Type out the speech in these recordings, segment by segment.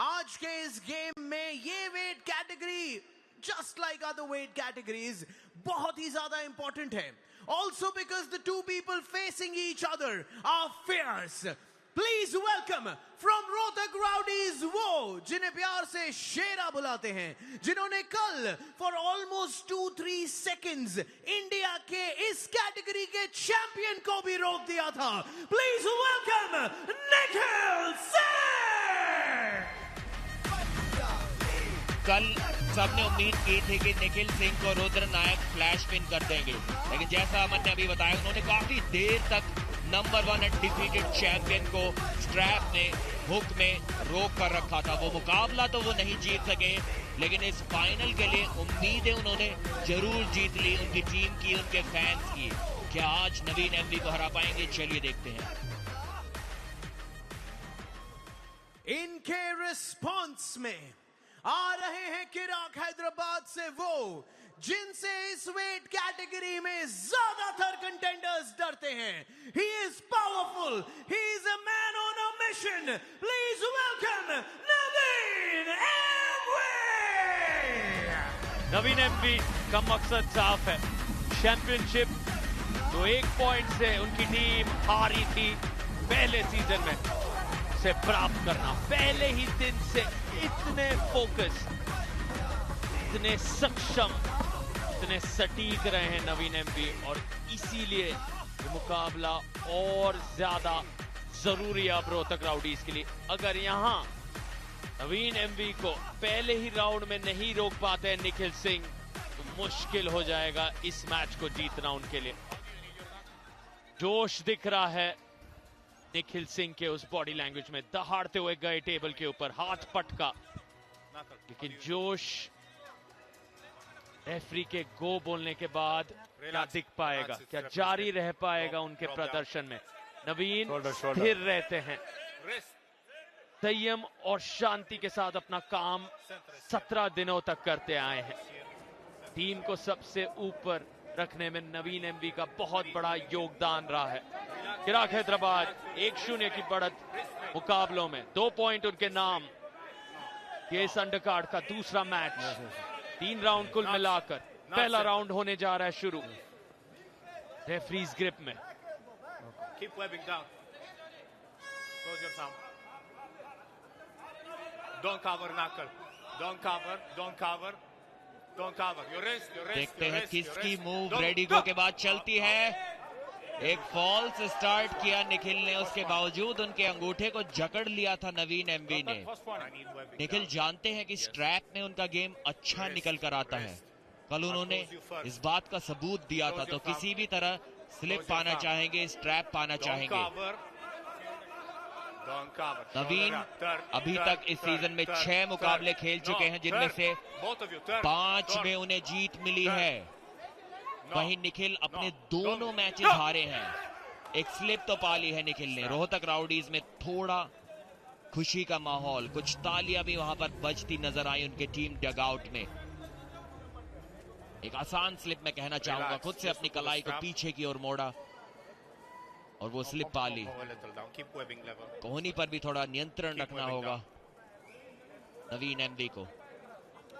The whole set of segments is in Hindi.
आज के इस गेम में ये weight category just like other weight categories बहुत ही ज्यादा इंपॉर्टेंट है. Also because the two people facing each other are fierce. Please welcome from Rohtak Rowdies वो जिन्हें प्यार से शेरा बुलाते हैं, जिन्होंने कल for almost 2-3 seconds इंडिया के इस कैटेगरी के चैंपियन को भी रोक दिया था. Please welcome Nikhil Singh. कल सबने उम्मीद की थी कि निखिल सिंह को रुद्र नायक फ्लैश पिन कर देंगे, लेकिन जैसा अमन ने अभी बताया, उन्होंने काफी देर तक नंबर 1 अनडिफीटेड चैंपियन को स्ट्रैप में, हुक में रोक कर रखा था. वो मुकाबला तो वो नहीं जीत सके, लेकिन इस फाइनल के लिए उम्मीदें उन्होंने जरूर जीत ली. उनकी टीम की, उनके फैंस की. क्या आज नवीन एमवी को हरा पाएंगे? चलिए देखते हैं. इनके रिस्पॉन्स में आ रहे हैं किराक हैदराबाद से वो जिनसे इस वेट कैटेगरी में ज्यादातर कंटेंडर्स डरते हैं. He is powerful, he is a man on a mission. Please welcome Naveen MV. Naveen MV का मकसद साफ है, चैंपियनशिप. जो 1 पॉइंट से उनकी टीम हारी थी पहले सीजन में, से प्राप्त करना. पहले ही दिन से इतने फोकस, इतने सक्षम, इतने सटीक रहे हैं नवीन एमवी, और इसीलिए ये मुकाबला और ज्यादा जरूरी है अब रोहतक राउडीज के लिए. अगर यहां नवीन एमवी को पहले ही राउंड में नहीं रोक पाते हैं निखिल सिंह, तो मुश्किल हो जाएगा इस मैच को जीतना उनके लिए. जोश दिख रहा है निखिल सिंह के उस बॉडी लैंग्वेज में. दहाड़ते हुए गए टेबल के ऊपर, हाथ पटका, लेकिन जोश रेफरी के गो बोलने के बाद क्या दिख पाएगा, क्या जारी रह पाएगा उनके प्रदर्शन में. नवीन स्थिर रहते हैं, संयम और शांति के साथ अपना काम 17 दिनों तक करते आए हैं. टीम को सबसे ऊपर रखने में नवीन एमवी का बहुत बड़ा योगदान रहा है. किराक हैदराबाद 1-0 की बढ़त मुकाबलों में, 2 पॉइंट उनके नाम. ये इस अंडरकार्ड का दूसरा मैच, 3 राउंड कुल मिलाकर. पहला राउंड होने जा रहा है शुरू रेफरीज ग्रिप में. Keep webbing down. Close your thumb. Don't cover knuckle. Don't cover. Don't cover. Don't cover. Your wrist. Your wrist. देखते your हैं wrist, किसकी your wrist. Move Don't- ready गो के बाद चलती है. एक फॉल्स स्टार्ट किया निखिल ने, उसके बावजूद उनके अंगूठे को जकड़ लिया था नवीन एमवी ने. I need webbing Nikhil down. जानते हैं कि स्ट्रैप में उनका गेम अच्छा निकल कर आता है. कल उन्होंने इस बात का सबूत दिया था, तो किसी भी तरह स्लिप पाना चाहेंगे, स्ट्रैप पाना Don't चाहेंगे. cover. Don't cover. Naveen Shoulder up. Turn, अभी turn, तक इस turn, सीजन में turn, 6 मुकाबले turn. खेल No, चुके हैं, जिनमें turn. से Both of you, turn. 5 Turn. में उन्हें जीत मिली Turn. है. No. वहीं निखिल अपने No. दोनों Don't. Matches No. हारे हैं. एक स्लिप तो पा ली है निखिल ने. रोहतक राउडीज में थोड़ा खुशी का माहौल, कुछ तालियां भी वहां पर बजती नजर आई उनके टीम डगआउट में. एक आसान स्लिप मैं कहना चाहूंगा, खुद से अपनी कलाई को पीछे की ओर मोड़ा और वो स्लिप पा ली. Go a little down. Keep webbing level. कोहनी पर भी थोड़ा नियंत्रण Keep रखना webbing होगा down. नवीन एमवी को,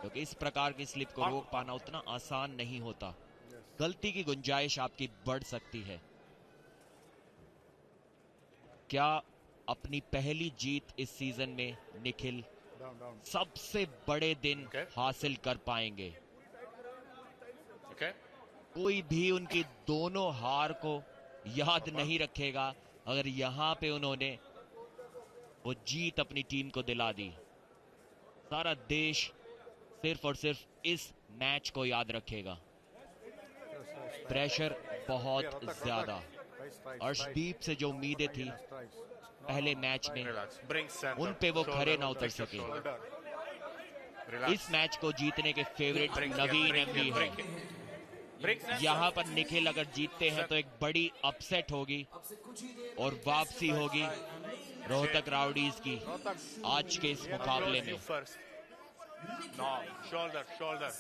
क्योंकि इस प्रकार की स्लिप को रोक पाना उतना आसान नहीं होता. गलती की गुंजाइश आपकी बढ़ सकती है. क्या अपनी पहली जीत इस सीजन में निखिल सबसे बड़े दिन Okay. हासिल कर पाएंगे? Okay? कोई भी उनकी दोनों हार को याद नहीं रखेगा अगर यहां पे उन्होंने वो जीत अपनी टीम को दिला दी. सारा देश सिर्फ और सिर्फ इस मैच को याद रखेगा. प्रेशर बहुत ज्यादा. अर्शदीप से जो उम्मीदें थी पहले मैच में, Relax. Bring center. उन पे वो Shoulder, खरे ना उतर flex your सके. shoulder. Relax. इस मैच को जीतने के favourite Bring it, Naveen bring it, MV bring है. it. Bring center. यहाँ पर निखिल अगर जीतते हैं तो एक बड़ी अपसेट होगी और वापसी होगी रोहतक राउडीज की आज के इस मुकाबले में. You first. No. Shoulder. Shoulder.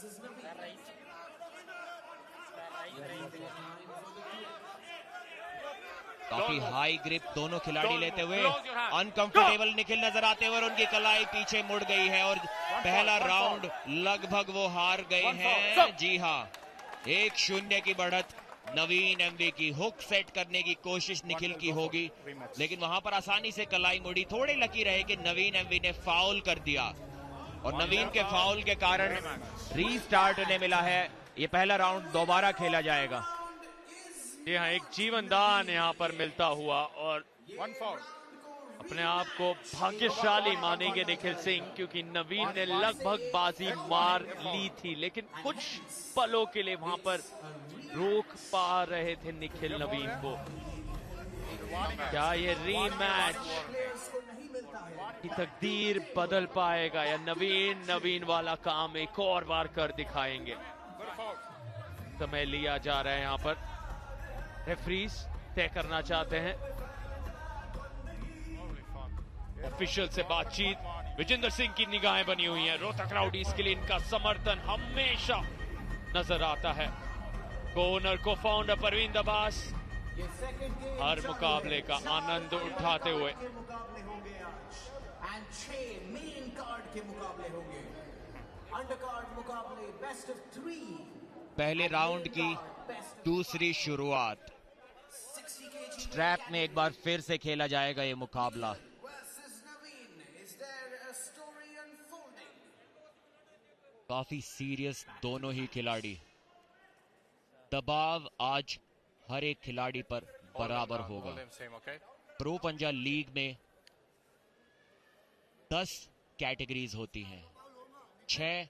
काफी हाई ग्रिप दोनों खिलाड़ी Don't लेते move. हुए Close your hand. Uncomfortable Nikhil नजर आते हुए और उनकी कलाई पीछे मुड़ गई है और पहला राउंड लगभग वो हार गए हैं। जी हाँ, 1-0 की बढ़त। नवीन एमवी की हुक सेट करने की कोशिश निखिल की होगी, लेकिन वहां पर आसानी से कलाई मुड़ी। थोड़े लकी रहे कि नवीन एमवी ने फाउल कर दिया और नवीन के फाउल के कारण रीस्टार्ट उन्हें मिला है। ये पहला राउंड दोबारा खेला जाएगा। जी हाँ, एक जीवनदान यहाँ पर मिलता हुआ और One foul. अपने आप को भाग्यशाली मानेंगे निखिल सिंह, क्योंकि नवीन ने लगभग बाजी मार ली थी, लेकिन कुछ पलों के लिए वहां पर रोक पा रहे थे निखिल नवीन को। क्या ये रीमैच की तकदीर बदल पाएगा या नवीन वाला काम एक और बार कर दिखाएंगे? समय लिया जा रहा है यहाँ पर, रेफरीज तय करना चाहते हैं। ऑफिशियल से बातचीत, विजेंद्र सिंह की निगाहें बनी हुई हैं। रोहतक राउडीज के लिए इनका समर्थन हमेशा नजर आता है। को-ओनर को फाउंडर परवीन दबास हर मुकाबले का आनंद उठाते हुए। मुकाबले होंगे एंड 6 मेन कार्ड के मुकाबले होंगे। अंडरकार्ड मुकाबले बेस्ट ऑफ 3। पहले राउंड की दूसरी शुरुआत। स्ट्रैप में एक बार फिर से खेला जाएगा ये मुकाबला। काफी सीरियस दोनों ही खिलाड़ी। दबाव आज हर एक खिलाड़ी पर बराबर होगा। प्रो पंजा लीग में 10 कैटेगरीज होती हैं। 6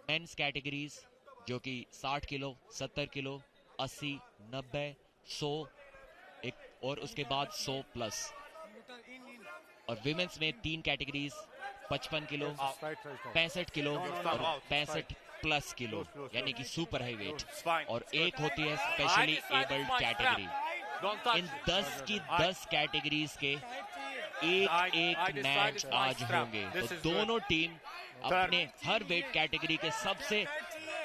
मेंस कैटेगरीज जो कि 60 किलो, 70 किलो, 80, 90, 100 और उसके बाद 100 प्लस। और विमेंस में 3 कैटेगरीज, 55 किलो, 65 किलो और 65 प्लस किलो, यानी कि सुपर हाई वेट। और एक होती है स्पेशली एबल्ड कैटेगरी। इन 10 की 10 कैटेगरीज के एक मैच आज होंगे। तो दोनों टीम अपने हर वेट कैटेगरी के सबसे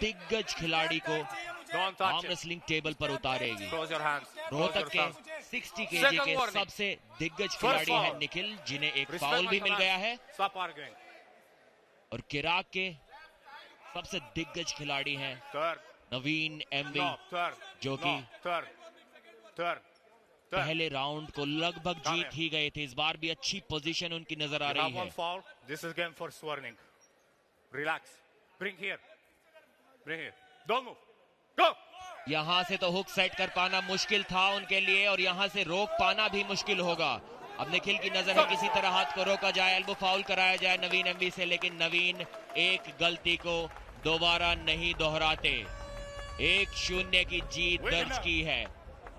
दिग्गज खिलाड़ी को आर्म रेसलिंग टेबल पर उतारेगी। रोहतक के 60 केजी के सबसे दिग्गज खिलाड़ी हैं निखिल, जिन्हें एक फाउल भी मिल गया है। और किराक के सबसे दिग्गज खिलाड़ी हैं नवीन एमवी, जो कि पहले राउंड को लगभग जीत ही गए थे। इस बार भी अच्छी पोजीशन उनकी नजर आ रही है। This is game for swerving. Relax. Bring here. Don't move. Go. यहां से तो हुक सेट कर पाना मुश्किल था उनके लिए और यहां से रोक पाना भी मुश्किल होगा। अब निखिल की नजर है किसी तरह हाथ को रोका जाए, एल्बो फाउल कराया जाए नवीन एमवी से, लेकिन नवीन एक गलती को दोबारा नहीं दोहराते। 1-0 की जीत दर्ज की है।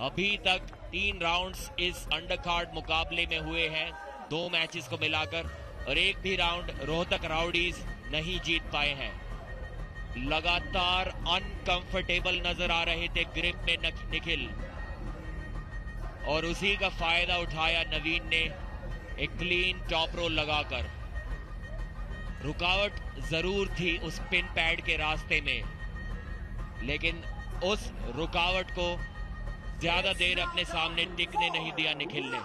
अभी तक 3 राउंड्स इस अंडरकार्ड मुकाबले में हुए हैं, 2 मैचेस को मिलाकर, और एक भी राउंड रोहतक राउडीज नहीं जीत पाए हैं। लगातार अनकंफर्टेबल नजर आ रहे थे ग्रिप में निखिल, और उसी का फायदा उठाया नवीन ने एक क्लीन टॉप रोल लगाकर। रुकावट जरूर थी उस पिन पैड के रास्ते में, लेकिन उस रुकावट को ज्यादा देर अपने सामने टिकने नहीं दिया निखिल ने,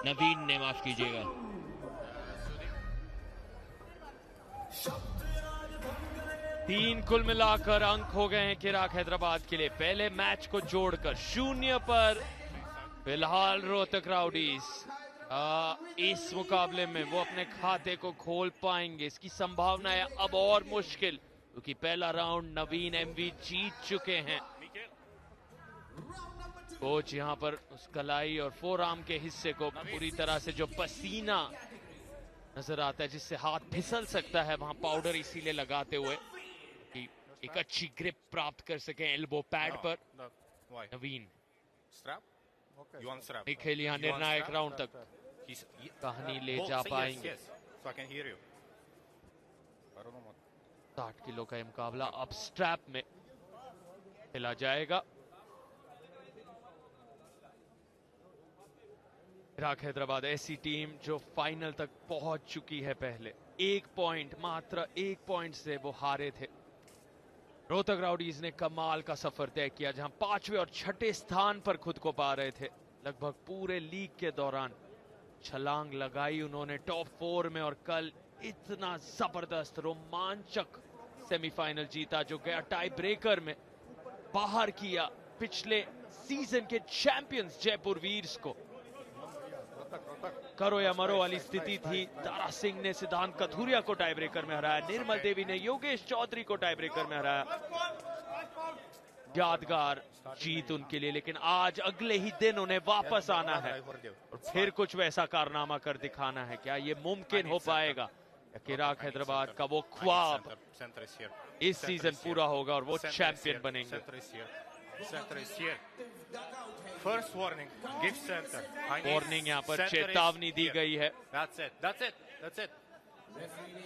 नवीन ने, माफ कीजिएगा। तीन कुल मिलाकर अंक हो गए हैं किराक हैदराबाद के लिए। पहले मैच को जोड़कर 0 पर फिलहाल रोहतक राउडीज इस मुकाबले में वो अपने खाते को खोल पाएंगे, इसकी संभावना है अब और मुश्किल, क्योंकि पहला राउंड नवीन एमवी जीत चुके हैं। कोच यहां पर उस कलाई और फोरआर्म के हिस्से को पूरी तरह से जो पसीना नजर आता है, जिससे हाथ फिसल सकता है, वहां पाउडर इसीलिए लगाते हुए कि एक अच्छी ग्रिप प्राप्त कर सके एल्बो पैड पर। नवीन निखिल यहाँ निर्णायक राउंड तक कहानी ले जा पाएंगे। 60 किलो का मुकाबला अब स्ट्रैप में खेला जाएगा। किराक हैदराबाद ऐसी टीम जो फाइनल तक पहुंच चुकी है पहले। मात्र एक पॉइंट से वो हारे थे। रोहतक राउडीज ने कमाल का सफर तय किया, जहां 5वें और 6ठे स्थान पर खुद को पा रहे थे। लगभग पूरे लीग के दौरान छलांग लगाई उन्होंने टॉप 4 में, और कल इतना जबरदस्त रोमांचक सेमीफाइनल जीता जो गया टाई ब्रेकर में, बाहर किया पिछले सीजन के चैंपियंस जयपुर वीर्स को। करो या मरो वाली स्थिति थी। तारा सिंह ने सिद्धांत कथुरिया को टाई ब्रेकर में हराया, निर्मल देवी ने योगेश चौधरी को टाई ब्रेकर में हराया। यादगार जीत उनके लिए, लेकिन आज अगले ही दिन उन्हें वापस आना है और फिर कुछ वैसा कारनामा कर दिखाना है। क्या ये मुमकिन हो पाएगा? किराक हैदराबाद का वो ख्वाब इस सीजन पूरा होगा और वो चैंपियन बनेंगे। First warning, give center. Warning यहाँ पर चेतावनी दी गई है। That's it, that's it, that's it.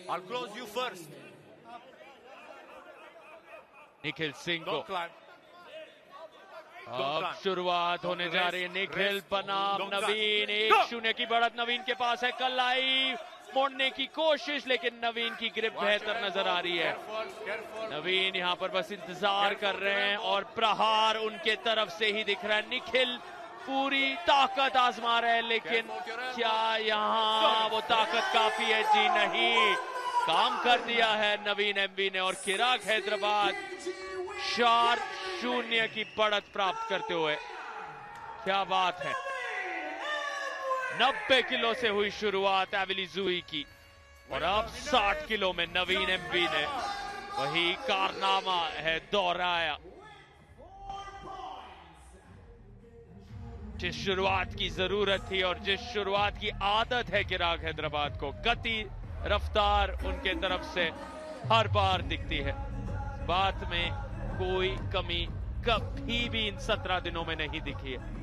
I'll close you first. Nikhil Singh को Don't climb. अब शुरुआत होने जा रही है। निखिल बनाम नवीन, 1-0 की बढ़त नवीन के पास है। कलाई मोड़ने की कोशिश, लेकिन नवीन की ग्रिप बेहतर नजर आ रही है। नवीन यहाँ पर बस इंतजार कर रहे हैं और प्रहार उनके तरफ से ही दिख रहा है। निखिल पूरी ताकत आजमा रहे हैं, लेकिन क्या यहाँ वो ताकत काफी है? जी नहीं, काम कर दिया है नवीन एमवी ने, और किराक हैदराबाद 4-0 की बढ़त प्राप्त करते हुए। क्या बात है। 90 किलो से हुई शुरुआत एविली जूई की, और अब 60 किलो में नवीन एमवी ने वही कारनामा है दोहराया। जिस शुरुआत की जरूरत थी और जिस शुरुआत की आदत है किराक हैदराबाद को, गति रफ्तार उनके तरफ से हर बार दिखती है। बात में कोई कमी कभी भी इन 17 दिनों में नहीं दिखी है।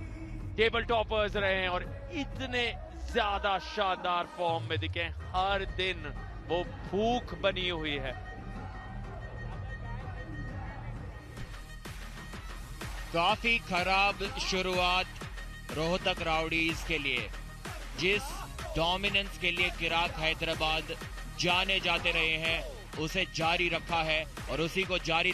टेबल टॉपर्स रहे हैं और इतने ज्यादा शानदार फॉर्म में दिखे। हर दिन वो भूख बनी हुई है। काफी खराब शुरुआत रोहतक राउडीज के लिए, जिस डोमिनेंस के लिए किराक हैदराबाद जाने जाते रहे हैं उसे जारी रखा है और उसी को जारी